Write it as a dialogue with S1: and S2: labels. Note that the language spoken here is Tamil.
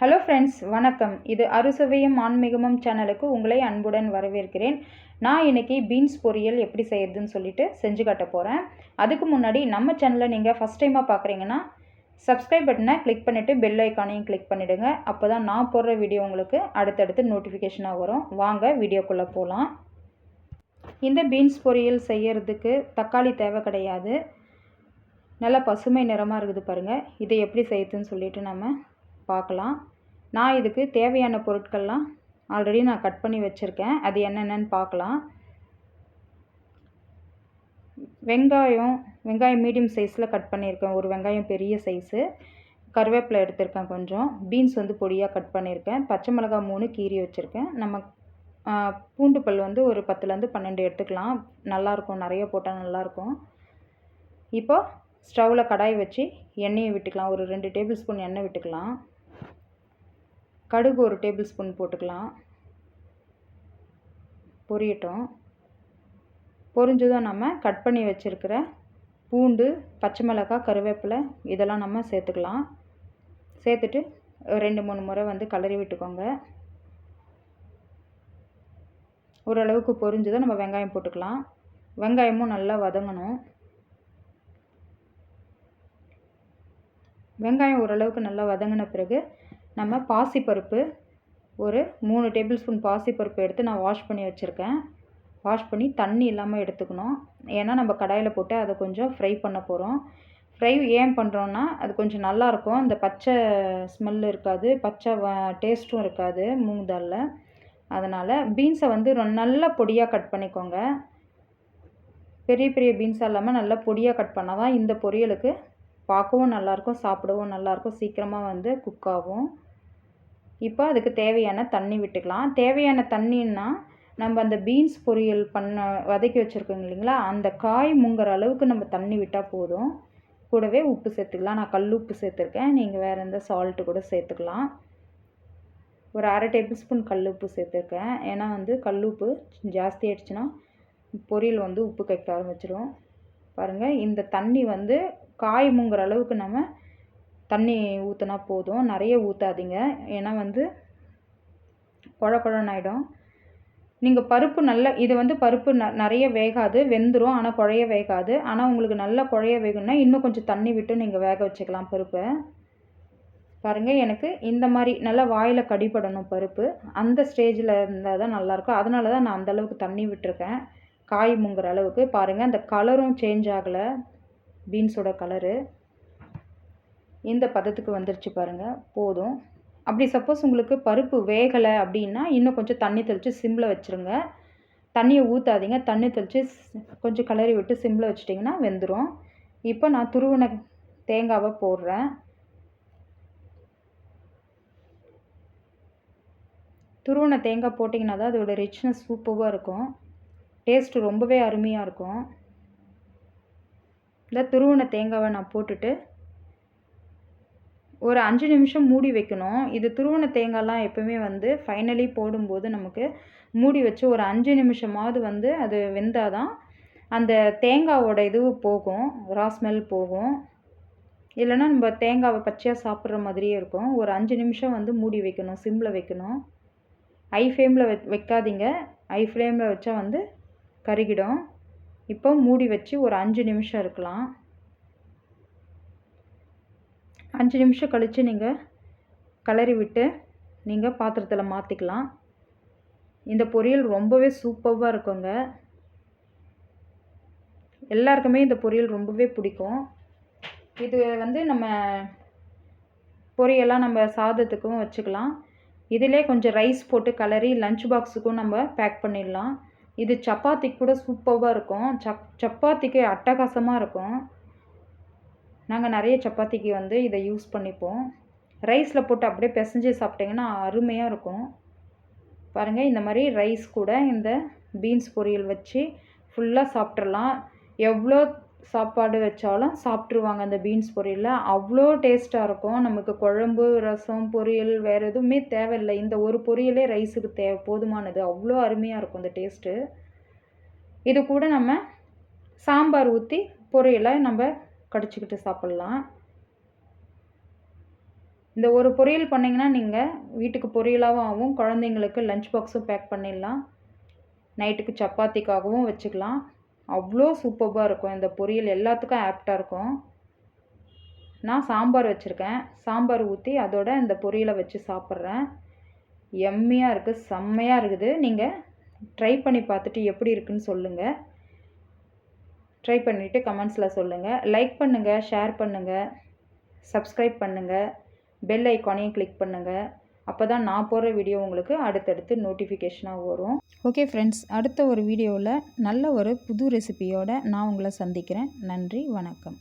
S1: ஹலோ ஃப்ரெண்ட்ஸ், வணக்கம். இது அறுசுவையும் ஆன்மீகமும் சேனலுக்கு உங்களை அன்புடன் வரவேற்கிறேன். நான் இன்றைக்கி பீன்ஸ் பொரியல் எப்படி செய்கிறதுன்னு சொல்லிட்டு செஞ்சு காட்ட போகிறேன். அதுக்கு முன்னாடி நம்ம சேனலை நீங்கள் ஃபஸ்ட் டைமாக பார்க்குறீங்கன்னா சப்ஸ்கிரைப் பட்டனை கிளிக் பண்ணிவிட்டு பெல் ஐக்கானையும் கிளிக் பண்ணிவிடுங்க. அப்போ தான் நான் போடுற வீடியோ உங்களுக்கு அடுத்தடுத்து நோட்டிஃபிகேஷனாக வரும். வாங்க வீடியோக்குள்ளே போகலாம். இந்த பீன்ஸ் பொரியல் செய்கிறதுக்கு தக்காளி தேவை கிடையாது. நல்லா பசுமை நிறமாக இருக்குது பாருங்கள். இதை எப்படி செய்யுதுன்னு சொல்லிட்டு நம்ம பார்க்கலாம். நான் இதுக்கு தேவையான பொருட்கள்லாம் ஆல்ரெடி நான் கட் பண்ணி வச்சுருக்கேன். அது என்னென்னு பார்க்கலாம். வெங்காயம் மீடியம் சைஸில் கட் பண்ணியிருக்கேன். ஒரு வெங்காயம் பெரிய சைஸு. கருவேப்பிலை எடுத்திருக்கேன் கொஞ்சம். பீன்ஸ் பொடியாக கட் பண்ணியிருக்கேன். பச்சை மிளகாய் 3 கீரி வச்சுருக்கேன். நம்ம பூண்டு பல் ஒரு 10லேருந்து 12 எடுத்துக்கலாம். நல்லாயிருக்கும், நிறைய போட்டால் நல்லாயிருக்கும். இப்போ ஸ்டவ்வில் கடாய் வச்சு எண்ணெயை விட்டுக்கலாம். ஒரு 2 டேபிள் ஸ்பூன் எண்ணெய் விட்டுக்கலாம். கடுகு 1 டேபிள் ஸ்பூன் போட்டுக்கலாம். பொரியட்டும். பொரிஞ்சதும் நம்ம கட் பண்ணி வச்சுருக்கிற பூண்டு, பச்சை மிளகாய், கருவேப்பிலை இதெல்லாம் நம்ம சேர்த்துக்கலாம். சேர்த்துட்டு 2-3 முறை கலரி விட்டுக்கோங்க. ஓரளவுக்கு பொரிஞ்சதும் நம்ம வெங்காயம் போட்டுக்கலாம். வெங்காயமும் நல்லா வதங்கணும். வெங்காயம் ஓரளவுக்கு நல்லா வதங்கின பிறகு நம்ம பாசிப்பருப்பு ஒரு 3 டேபிள் ஸ்பூன் பாசிப்பருப்பு எடுத்து நான் வாஷ் பண்ணி வச்சுருக்கேன். வாஷ் பண்ணி தண்ணி இல்லாமல் எடுத்துக்கணும். ஏன்னா நம்ம கடாயில் போட்டு அதை கொஞ்சம் ஃப்ரை பண்ண போகிறோம். ஃப்ரை ஏன் பண்ணுறோன்னா அது கொஞ்சம் நல்லாயிருக்கும். அந்த பச்சை ஸ்மெல் இருக்காது, பச்சை டேஸ்ட்டும் இருக்காது மூங் தாலில். அதனால் பீன்ஸை நல்லா பொடியாக கட் பண்ணிக்கோங்க. பெரிய பெரிய பீன்ஸாக இல்லாமல் நல்லா பொடியாக கட் பண்ணால் தான் இந்த பொரியலுக்கு பார்க்கவும் நல்லாயிருக்கும், சாப்பிடவும் நல்லாயிருக்கும், சீக்கிரமாக குக் ஆகும். இப்போ அதுக்கு தேவையான தண்ணி விட்டுக்கலாம். தேவையான தண்ணின்னா நம்ம அந்த பீன்ஸ் பொரியல் வதக்கி வச்சுருக்கோங்க இல்லைங்களா, அந்த காய் முங்குற அளவுக்கு நம்ம தண்ணி விட்டால் போதும். கூடவே உப்பு சேர்த்துக்கலாம். நான் கல் உப்பு சேர்த்துருக்கேன். நீங்கள் வேறு எந்த சால்ட்டு கூட சேர்த்துக்கலாம். ஒரு 1/2 டேபிள் ஸ்பூன் கல் உப்பு சேர்த்துருக்கேன். ஏன்னா கல் உப்பு ஜாஸ்தி ஆகிடுச்சுன்னா பொரியல் உப்பு கைக்க ஆரம்பிச்சிடும். பாருங்கள், இந்த தண்ணி காய் முங்குற அளவுக்கு நம்ம தண்ணி ஊற்றினா போதும். நிறைய ஊற்றாதீங்க. ஏன்னா குழ குழன்னு ஆகிடும். நீங்கள் பருப்பு நல்லா இது பருப்பு நிறைய வேகாது, வெந்துடும். ஆனால் குழைய வேகாது. ஆனால் உங்களுக்கு நல்லா குழைய வேகணும்னா இன்னும் கொஞ்சம் தண்ணி விட்டு நீங்கள் வேக வச்சுக்கலாம் பருப்பை. பாருங்கள், எனக்கு இந்த மாதிரி நல்லா வாயில் கடிப்படணும் பருப்பு. அந்த ஸ்டேஜில் இருந்தால் தான் நல்லாயிருக்கும். அதனால தான் நான் அந்தளவுக்கு தண்ணி விட்டுருக்கேன், காய் முங்குற அளவுக்கு. பாருங்கள், அந்த கலரும் சேஞ்ச் ஆகலை, பீன்ஸோட கலரு இந்த பதத்துக்கு வந்துருச்சு பாருங்கள், போதும். அப்படி சப்போஸ் உங்களுக்கு பருப்பு வேகலை அப்படின்னா இன்னும் கொஞ்சம் தண்ணி தெளித்து சிம்மில் வச்சுருங்க. தண்ணியை ஊற்றாதீங்க. தண்ணி தெளித்து கொஞ்சம் கிளறி விட்டு சிம்மில் வச்சிட்டிங்கன்னா வெந்துடும். இப்போ நான் துருவின தேங்காவை போடுறேன். துருவின தேங்காய் போட்டிங்கன்னா தான் அதோட ரிச்னஸ் சூப்பராக இருக்கும். டேஸ்ட்டு ரொம்பவே அருமையாக இருக்கும். இந்த துருவின தேங்காவை நான் போட்டுட்டு ஒரு 5 நிமிஷம் மூடி வைக்கணும். இது துருவின தேங்காய்லாம் எப்போவுமே ஃபைனலி போடும்போது நமக்கு மூடி வச்சு ஒரு 5 நிமிஷமாவது அது வெந்தால் தான் அந்த தேங்காவோட இது போகும், ரா ஸ்மெல் போகும். இல்லைன்னா நம்ம தேங்காவை பச்சையாக சாப்பிட்ற மாதிரியே இருக்கும். ஒரு 5 நிமிஷம் மூடி வைக்கணும், சிம்மில் வைக்கணும். ஹை ஃப்ளேமில் வைக்காதீங்க. ஹை ஃப்ளேமில் வச்சா கருகிடும். இப்போ மூடி வச்சு ஒரு 5 நிமிஷம் இருக்கலாம். 5 நிமிஷம் கழித்து நீங்கள் கிளறி விட்டு நீங்கள் பாத்திரத்தில் மாற்றிக்கலாம். இந்த பொரியல் ரொம்பவே சூப்பராக இருக்குங்க. எல்லாருக்குமே இந்த பொரியல் ரொம்பவே பிடிக்கும். இது நம்ம பொரியெல்லாம் நம்ம சாதத்துக்கும் வச்சுக்கலாம். இதிலே கொஞ்சம் ரைஸ் போட்டு கிளறி லஞ்ச் பாக்ஸுக்கும் நம்ம பேக் பண்ணிடலாம். இது சப்பாத்திக்கு கூட சூப்பராக இருக்கும். சப்பாத்திக்கு அட்டகாசமாக இருக்கும். நாங்கள் நிறைய சப்பாத்திக்கு இதை யூஸ் பண்ணிப்போம். ரைஸில் போட்டு அப்படியே பிசைஞ்சு சாப்பிட்டிங்கன்னா அருமையாக இருக்கும். பாருங்கள், இந்த மாதிரி ரைஸ் கூட இந்த பீன்ஸ் பொரியல் வச்சு ஃபுல்லாக சாப்பிட்றலாம். எவ்வளோ சாப்பாடு வச்சாலும் சாப்பிட்ருவாங்க அந்த பீன்ஸ் பொரியலில். அவ்வளோ டேஸ்ட்டாக இருக்கும். நமக்கு குழம்பு, ரசம், பொரியல் வேறு எதுவுமே தேவையில்லை. இந்த ஒரு பொரியலே ரைஸுக்கு போதுமானது. அவ்வளோ அருமையாக இருக்கும் இந்த டேஸ்ட்டு. இது கூட நம்ம சாம்பார் ஊற்றி பொரியலை நம்ம கடிச்சிக்கிட்டு சாப்பிட்லாம். இந்த ஒரு பொரியல் பண்ணிங்கன்னா நீங்கள் வீட்டுக்கு பொரியலாகவும் ஆகும், குழந்தைங்களுக்கு லஞ்ச் பாக்ஸும் பேக் பண்ணிடலாம், நைட்டுக்கு சப்பாத்திக்காகவும் வச்சுக்கலாம். அவ்வளோ சூப்பராக இருக்கும் இந்த பொரியல், எல்லாத்துக்கும் ஆப்டாக இருக்கும். நான் சாம்பார் வச்சுருக்கேன், சாம்பார் ஊற்றி அதோட இந்த பொரியலை வச்சு சாப்பிட்றேன். எம்மியாக இருக்குது, செம்மையாக இருக்குது. நீங்கள் ட்ரை பண்ணி பார்த்துட்டு எப்படி இருக்குன்னு சொல்லுங்கள். ட்ரை பண்ணிவிட்டு கமெண்ட்ஸில் சொல்லுங்கள். லைக் பண்ணுங்கள், ஷேர் பண்ணுங்கள், சப்ஸ்கிரைப் பண்ணுங்கள், பெல் ஐக்கானையும் கிளிக் பண்ணுங்கள். அப்போ தான் நான் போடுற வீடியோ உங்களுக்கு அடுத்தடுத்து நோட்டிஃபிகேஷனாக வரும். ஓகே ஃப்ரெண்ட்ஸ், அடுத்த ஒரு வீடியோவில் நல்ல ஒரு புது ரெசிபியோடு நான் உங்களை சந்திக்கிறேன். நன்றி, வணக்கம்.